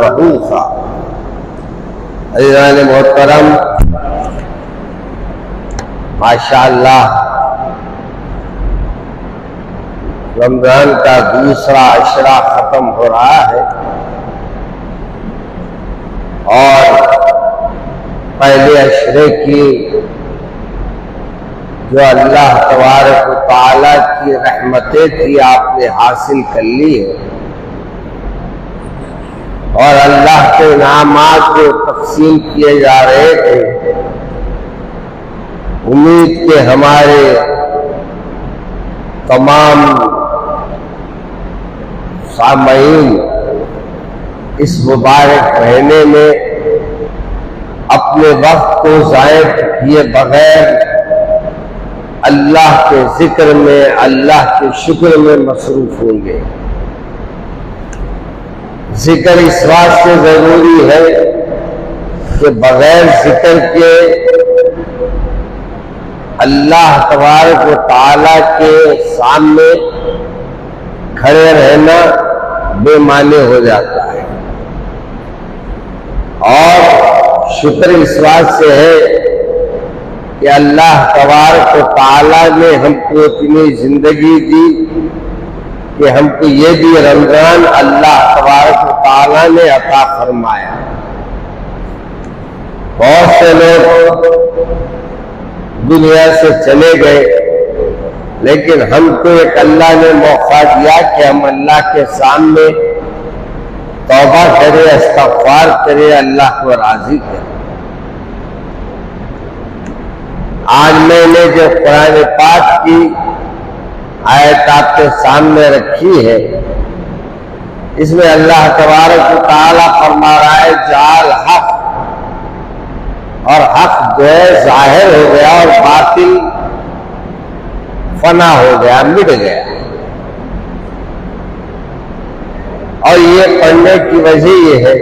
ज़हूक़ा। अज़ीज़ान मोहतरम, माशाअल्लाह रमजान का दूसरा अशरा खत्म हो रहा है और पहले अशरे की जो अल्लाह तबारक व तआला की रहमतें थी आपने हासिल कर ली है और अल्लाह के इनामात जो तक़सीम किए जा रहे थे, उम्मीद के हमारे तमाम सामईन इस मुबारक महीने में अपने वक्त को ज़ाया किए बगैर अल्लाह के जिक्र में, अल्लाह के शुक्र में मसरूफ होंगे। जिक्र इस वास्ते जरूरी है कि बगैर जिक्र के अल्लाह तबारक व तआला के सामने खड़े रहना बेमाने हो जाता है। और शुक्र इस बात से है कि अल्लाह तबारक व तआला ने हमको इतनी जिंदगी दी कि हमको ये भी रमजान अल्लाह तबारक व तआला ने अता फरमाया। बहुत से लोग दुनिया से चले गए, लेकिन हमको एक अल्लाह ने मौका दिया कि हम अल्लाह के सामने तौबा करें, इस्तग़फ़ार करें, अल्लाह को राजी करें। आज मैंने जो कुरान पाक की आयत आपके सामने रखी है, इसमें अल्लाह तबारक व तआला फरमा रहा है जाल हक, और हक जो है जाहिर हो गया और बातिल फना हो गया, मिट गया। और ये पढ़ने की वजह ये है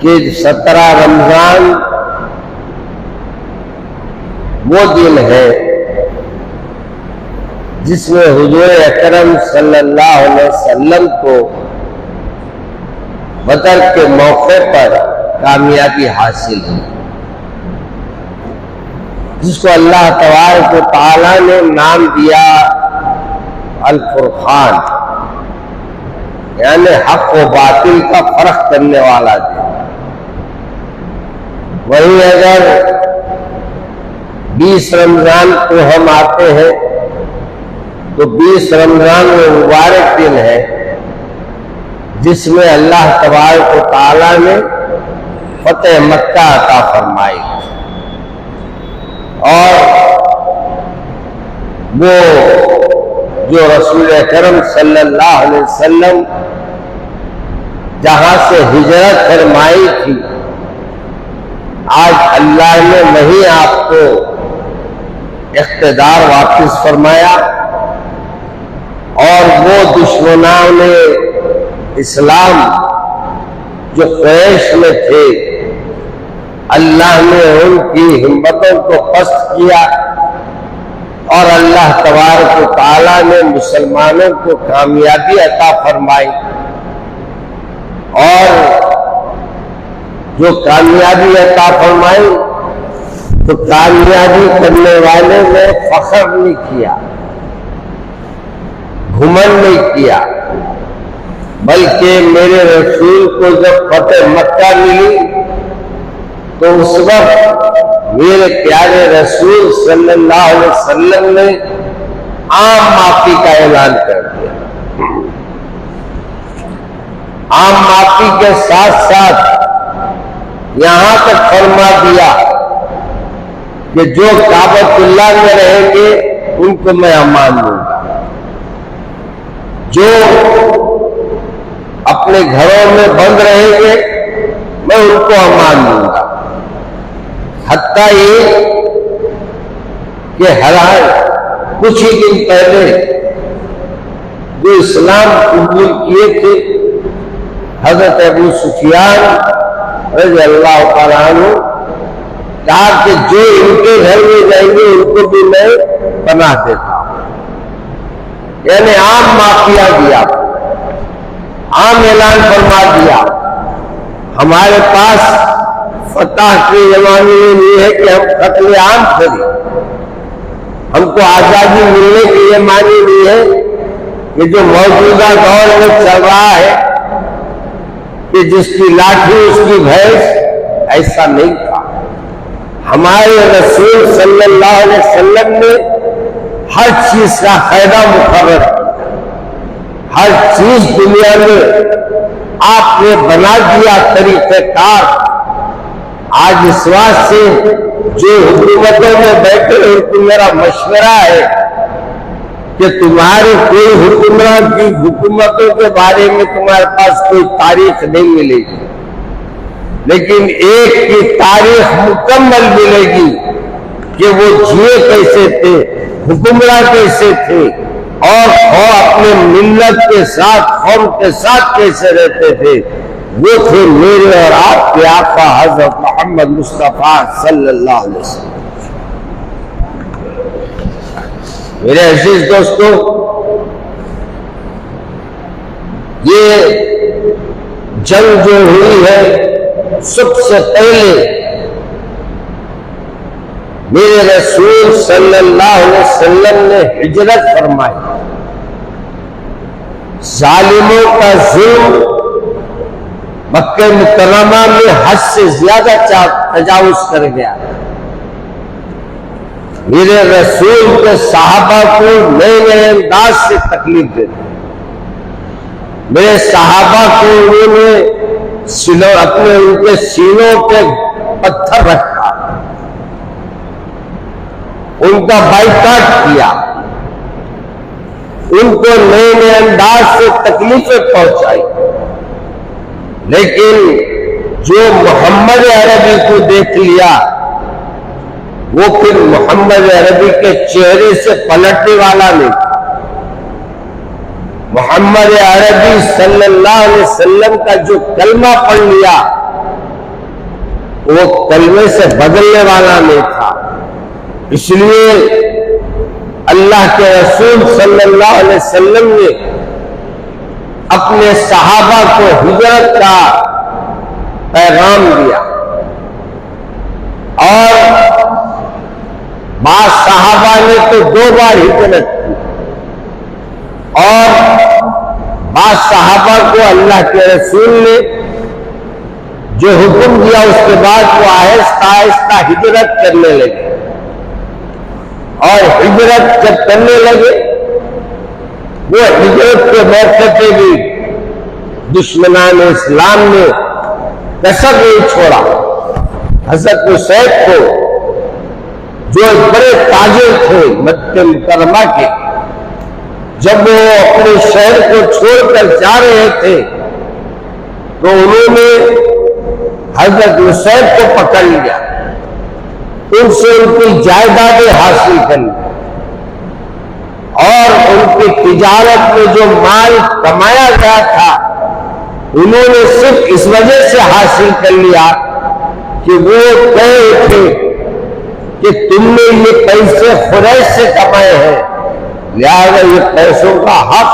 कि 17 रमजान वो दिन है जिसमें हुजूर अकरम सल्लल्लाहु अलैहि वसल्लम को बदर के मौके पर कामयाबी हासिल हुई, जिसको अल्लाह तबारक व तआला ने नाम दिया अल फुरक़ान, यानी हक व बातिल का फर्क करने वाला दिन। वहीं अगर 20 रमजान को हम आते हैं तो 20 रमजान वो मुबारक दिन है जिसमें अल्लाह तबारक व तआला ने फतेह मक्का अता फरमाई। और वो जो रसूल अकरम सल्लल्लाहु अलैहि वसल्लम जहां से हिजरत फरमाई थी, आज अल्लाह ने वहीं आपको इख्तिदार वापस फरमाया और वो दुश्मनाओं ने इस्लाम जो क़ुरैश में थे, अल्लाह ने उनकी हिम्मतों को पस्त किया और अल्लाह तबारक व तआला ने मुसलमानों को कामयाबी अता फरमाई। और जो कामयाबी अता फरमाई तो कामयाबी करने वाले ने फख्र नहीं किया, घुमंड नहीं किया, बल्कि मेरे रसूल को जब फतेह मक्का मिली तो उस वक्त मेरे प्यारे रसूल सल्लल्लाहु अलैहि वसल्लम ने आम माफी का ऐलान कर दिया। आम माफी के साथ साथ यहां तक फरमा दिया कि जो काबतुल्लाह में रहेंगे उनको मैं अमान दूंगा, जो अपने घरों में बंद रहेंगे मैं उनको अमान दूंगा। हत्ता ये कि हर कुछ ही दिन पहले जो इस्लाम कबूल किए थे हजरत अबू सुफियान रज़ियल्लाहु तआला अन्हु, कहा कि जो इनके घर में जाएंगे उनको भी मैं पनाह देता हूं। यानी आम माफिया दिया, आम ऐलान फरमा दिया। हमारे पास फतह के जमाने में नहीं है कि हम कत्ले आम करें, हमको आजादी मिलने की ये मानी नहीं है कि जो मौजूदा दौर में चल रहा है कि जिसकी लाठी उसकी भैंस, ऐसा नहीं था। हमारे रसूल सल्लल्लाहु अलैहि वसल्लम ने हर चीज का फायदा मुकर्रर किया, हर चीज दुनिया में आपने बना दिया तरीक़ेकार। आज इस बात से जो हुकूमतों में बैठे उनको मेरा मशवरा है कि तुम्हारे कोई हुक्मरान की हुकूमतों के बारे में तुम्हारे पास कोई तारीख नहीं मिलेगी, लेकिन एक की तारीख मुकम्मल मिलेगी कि वो जिए कैसे थे, हुक्मरान कैसे थे और अपने मिल्लत के साथ, कौम के साथ कैसे रहते थे। वो थे मेरे और आपके आका हजरत मोहम्मद मुस्तफा सल्लल्लाहु अलैहि वसल्लम। मेरे अजीज दोस्तों, ये जंग जो हुई है, सबसे पहले मेरे रसूल सल्लल्लाहु अलैहि वसल्लम ने हिजरत फरमाई। जालिमों का जुल्म मक्के मुकर्रमा में हद से ज्यादा तजावुज कर गया। मेरे रसूल के सहाबा को नए नए अंदाज से तकलीफ देते, मेरे सहाबा को उन्होंने अपने उनके सीनों पे पत्थर रखा, उनका बाइकाट किया, उनको नए नए अंदाज से तकलीफें पहुंचाई। लेकिन जो मोहम्मद अरबी को देख लिया, वो फिर मोहम्मद अरबी के चेहरे से पलटने वाला नहीं था। मोहम्मद अरबी सल्लल्लाहु अलैहि वसल्लम का जो कलमा पढ़ लिया, वो कलमे से बदलने वाला नहीं था। इसलिए अल्लाह के रसूल सल्लल्लाहु अलैहि वसल्लम ने अपने सहाबा को हिजरत का पैगाम दिया और बाद सहाबा ने तो 2 बार हिजरत की और बाद सहाबा को अल्लाह के रसूल ने जो हुक्म दिया उसके बाद वो आहिस्ता आहिस्ता हिजरत करने लगे। और हिजरत जब करने लगे, वो हिजरत के मौके पे भी दुश्मनान इस्लाम ने कसर नहीं छोड़ा। हज़रत हुसैन को, जो बड़े ताजिर थे मक्के मुकर्रमा के, जब वो अपने शहर को छोड़कर जा रहे थे तो उन्होंने हज़रत हुसैन को पकड़ लिया, उनसे उनकी जायदादें हासिल कर ली और उनकी तिजारत में जो माल कमाया गया था उन्होंने सिर्फ इस वजह से हासिल कर लिया कि वो कहे थे कि तुमने ये पैसे खुरैश से कमाए हैं, लिहाजा ये पैसों का हक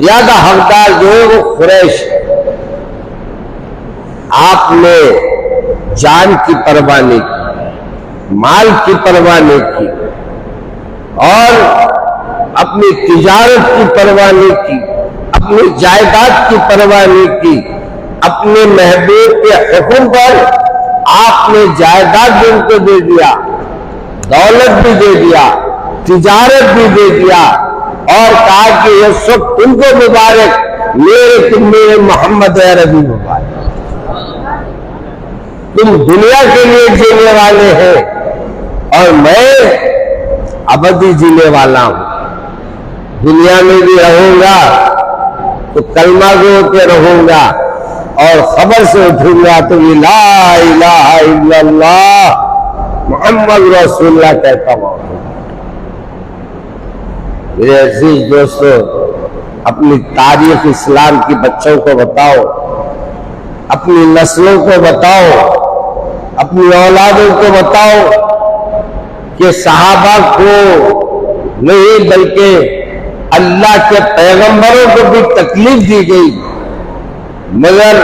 ज्यादा हकदार जो है वो खुरैश है। आपने जान की परवाह नहीं की, माल की परवाह नहीं की और अपनी तिजारत की परवाह नहीं की, अपनी जायदाद की परवाह नहीं की। अपने महबूब के हुक्म पर आपने जायदाद भी उनको दे दिया, दौलत भी दे दिया, तिजारत भी दे दिया और कहा कि ये सब तुमको मुबारक, मेरे मोहम्मद अरबी मुबारक, तुम दुनिया के लिए जीने वाले हैं और मैं अबदी जीने वाला हूं। दुनिया में भी रहूंगा तो कलमा गो के रहूंगा और खबर से उठूंगा तो ये ला इलाहा इल्लल्लाह मुहम्मद रसूलुल्लाह कहता हूं। मेरे अजीज दोस्तों, अपनी तारीख इस्लाम की बच्चों को बताओ, अपनी नस्लों को बताओ, अपनी औलादों को बताओ कि सहाबा को नहीं बल्कि अल्लाह के पैगंबरों को भी तकलीफ दी गई, मगर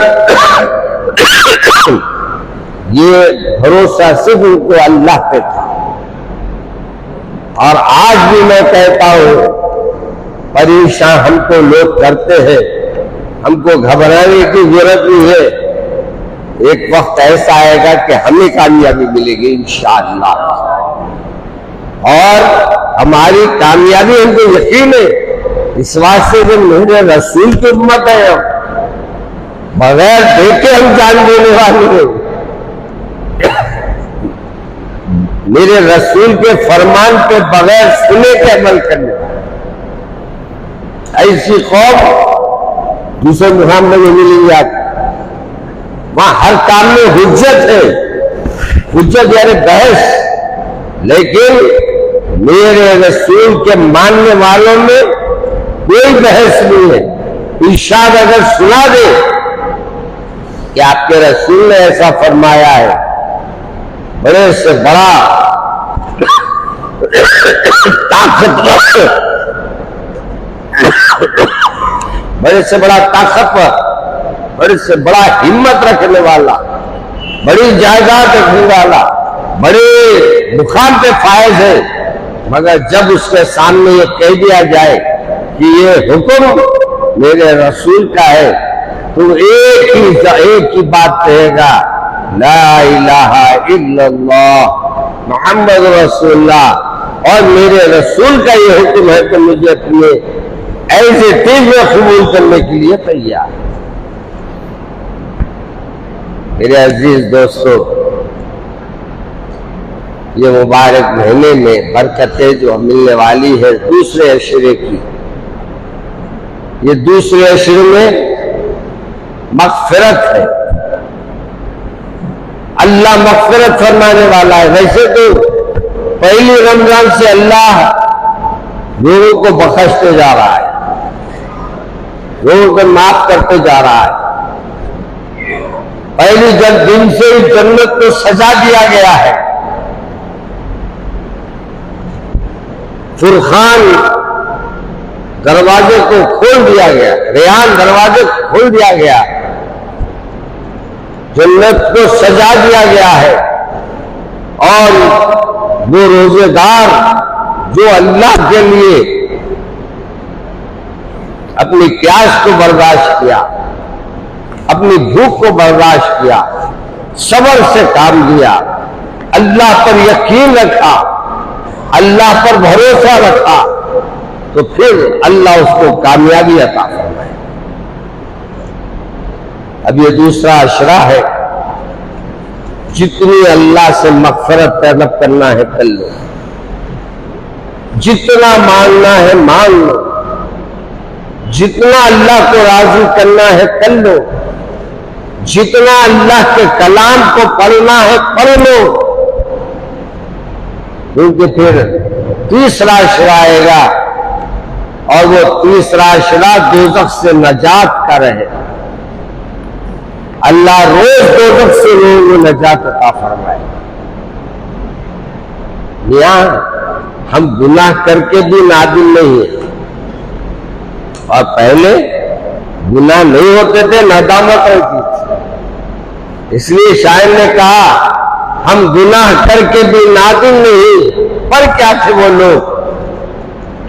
ये भरोसा सिर्फ उनको अल्लाह पे था। और आज भी मैं कहता हूं, परेशान हमको लोग करते हैं, हमको घबराने की जरूरत नहीं है। एक वक्त ऐसा आएगा कि हमें कामयाबी मिलेगी इंशाअल्लाह, और हमारी कामयाबी हमको यकीन है। इस वास्ते जो मेरे रसूल की उम्मत है, हम बगैर देखे हम जान देने वाले हैं। मेरे रसूल के फरमान के बगैर सुने के अमल करने, ऐसी कौम दूसरे मुकाम में नहीं मिलेगी। आप वहां हर काम में हुज्जत है, हुज्जत यानी बहस, लेकिन मेरे रसूल के मानने वालों में कोई बहस नहीं है। इरशाद अगर सुना दे कि आपके रसूल ने ऐसा फरमाया है, बड़े से बड़ा ताकतवर, बड़े से बड़ा ताकतवर, बड़े से बड़ा हिम्मत रखने वाला, बड़ी जायदाद रखने वाला, बड़े मुकाम पे फायज है, मगर जब उसके सामने ये कह दिया जाए कि ये हुक्म मेरे रसूल का है, तो एक ही बात कहेगा, ला इलाहा इल्लल्लाह मुहम्मद रसूलुल्लाह, और मेरे रसूल का ये हुक्म है तो मुझे अपने ऐसे तेज में कबूल करने के लिए तैयार। मेरे अजीज दोस्तों, ये मुबारक महीने में बरकतें जो मिलने वाली है दूसरे अशरे की, ये दूसरे अशरे में मग़फ़िरत है। अल्लाह मग़फ़िरत फरमाने वाला है। वैसे तो पहली रमजान से अल्लाह लोगों को बख्शते जा रहा है, लोगों को माफ करते जा रहा है। पहली दिन से ही जन्नत को सजा दिया गया है। फुरखान दरवाजे को खोल दिया गया, रेयान दरवाजे को खोल दिया गया, जन्नत को सजा दिया गया है। और वो रोजेदार जो अल्लाह के लिए अपनी प्यास को बर्दाश्त किया, अपनी भूख को बर्दाश्त किया, सब्र से काम लिया, अल्लाह पर यकीन रखा, अल्लाह पर भरोसा रखा, तो फिर अल्लाह उसको कामयाबी अता फरमाए। अब ये दूसरा अशरा है। जितनी अल्लाह से मग़फ़िरत तलब करना है कर लो, जितना मांगना है मांग लो, जितना अल्लाह को राजी करना है कर लो, जितना अल्लाह के कलाम को पढ़ना है पढ़ लो, क्योंकि फिर तीसरा अशरा आएगा, और वो तीसरा अशरा दोज़ख से नजात का रहे। अल्लाह रोज दोज़ख से लोगों को नजात अता फरमाए। यहाँ हम गुनाह करके भी नादिल नहीं है, और पहले गुनाह नहीं होते थे, नदामत होती थी। इसलिए शायर ने कहा, हम गुनाह करके भी नादिल नहीं, पर क्या थे वो लोग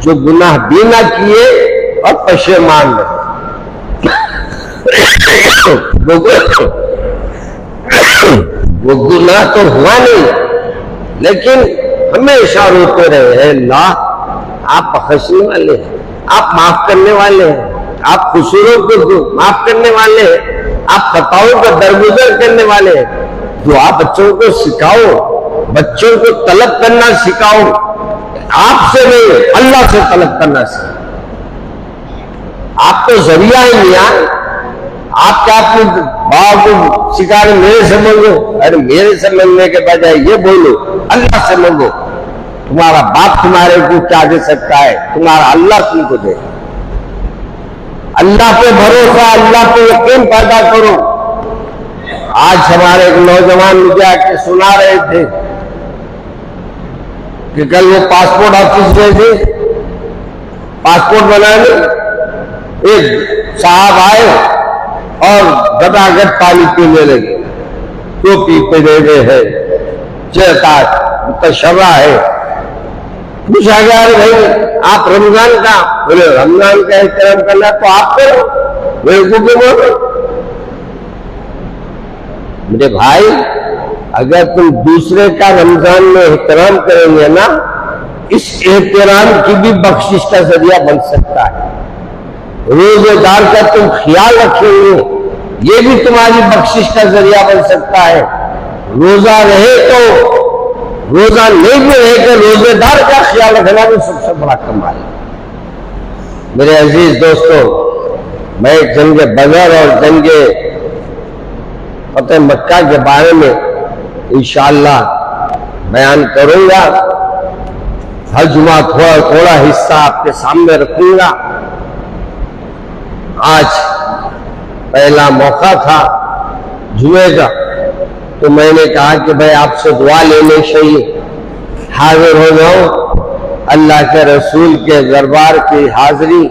जो गुनाह भी ना किए और पशेमान रहे। वो गुनाह तो हुआ नहीं, लेकिन हमेशा रोते रहे हैं, अल्लाह आप बख्शने वाले हैं, आप माफ करने वाले हैं, आप कसूरों को माफ करने वाले हैं, आप खताओं को दरगुजर करने वाले हैं। जो आप बच्चों को सिखाओ, बच्चों को तलब करना सिखाओ, आपसे नहीं अल्लाह से तलब करना सिखाओ। आप तो जरिया ही नहीं यार, आप क्या अपने बाप को सिखा रहे मेरे से मांगो? अरे मेरे से मांगने के बजाय ये बोलो अल्लाह से मांगो। तुम्हारा बाप तुम्हारे को क्या दे सकता है, तुम्हारा अल्लाह तुमको दे। अल्लाह पे भरोसा, अल्लाह पे यकीन पैदा करो। आज हमारे एक नौजवान मुझे आके सुना रहे थे कि कल वो पासपोर्ट ऑफिस गए थे पासपोर्ट बनाने, एक साहब आए और गटागट पानी पीने लगे, टोपी पहने हुए है, चेहरा तशर्रा है। पूछा गया, अरे भाई आप रमजान का? बोले रमजान का एहतराम करना तो आप करो, मेरे को क्यों बोलो? मेरे भाई, अगर तुम दूसरे का रमजान में एहतराम करेंगे ना, इस एहतराम की भी बख्शिश का जरिया बन सकता है। रोजेदार का तुम ख्याल रखेंगे, ये भी तुम्हारी बख्शिश का जरिया बन सकता है। रोजा रहे तो, रोजा नहीं भी रहे तो रोजेदार का ख्याल रखना भी सबसे बड़ा कमाल है। मेरे अजीज दोस्तों, मैं जंगे बदर और जंगे फतेह मक्का के बारे में इंशाअल्लाह बयान करूंगा। हर जुमा थोड़ा हिस्सा आपके सामने रखूंगा। आज पहला मौका था जुमे का, तो मैंने कहा कि भाई आपसे दुआ लेने चाहिए, हाजिर हो जाओ। अल्लाह के रसूल के दरबार की हाजिरी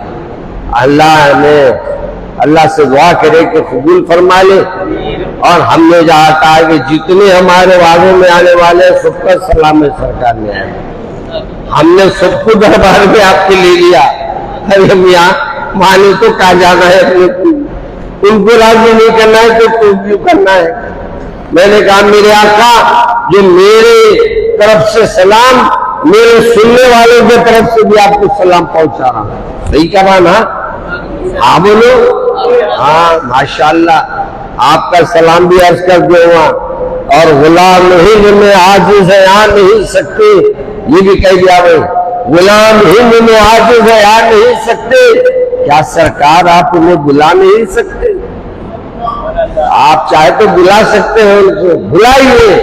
अल्लाह से दुआ करे कि कबूल फरमा ले। और हमने जहाँ कहा कि जितने हमारे वादे में आने वाले सबका सलाम सरकार ने आए, हमने सबको दरबार में आपके ले लिया। अरे मियाँ माने तो कहा जाना है, उनको राजी नहीं करना है तो क्यों करना है? मैंने कहा मेरे आका, जो मेरे तरफ से सलाम, मेरे सुनने वालों की तरफ से भी आपको सलाम पहुंचा रहा हूं। सही कहा ना? हाँ बोलो। हाँ माशाअल्लाह, आपका सलाम भी अर्ज कर दूंगा। और गुलाम हिंद में आजिज़ है आ नहीं सकते, ये भी कह दिया भाई, गुलाम हिंद में आजिज़ है आ नहीं सकते। क्या सरकार आप उन्हें बुला नहीं सकते? आप चाहे तो बुला सकते हैं उनको, बुलाइए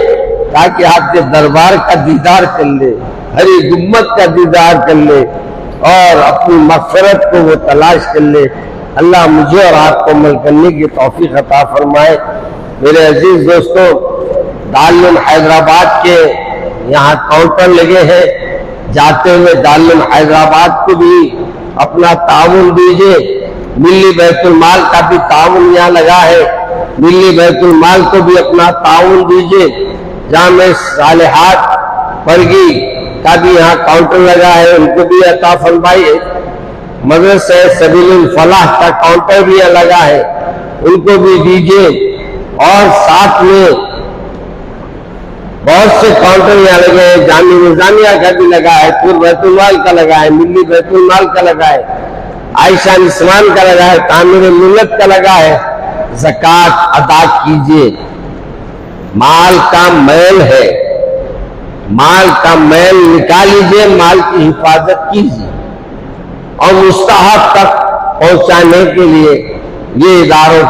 ताकि आपके दरबार का दीदार कर ले, हरी गुम्मत का दीदार कर ले और अपनी मग़फ़िरत को वो तलाश कर ले। अल्लाह मुझे और आपको अमल करने की तौफीक अता फरमाए। मेरे अजीज दोस्तों, दारुल हैदराबाद के यहाँ काउंटर लगे हैं, जाते हुए दारुल हैदराबाद को भी अपना ताउन दीजिए। मिल्ली बैतुल माल का भी ताउन यहाँ लगा है, मिल्ली बैतुल माल को भी अपना ताउन दीजिए। जामे सालिहात परगी का भी यहाँ काउंटर लगा है, उनको भी अता फरमाइए। मदरसा सबीलुल फलाह का काउंटर भी लगा है, उनको भी दीजिए। और साथ में बहुत से काउंटर यहाँ लगे हैं, जामी निजामिया का भी लगा है, पूर्व बैतुल माल का लगा है, मिल्ली बैतुल माल का लगा है, आयशा निस्वान का लगा है, तामीर मिल्लत का लगा है। ज़कात अदा कीजिए। माल का मैल है, माल का मैल निकाल लीजिए, माल की हिफाजत कीजिए और मुस्तहक तक पहुंचाने के लिए ये इदारों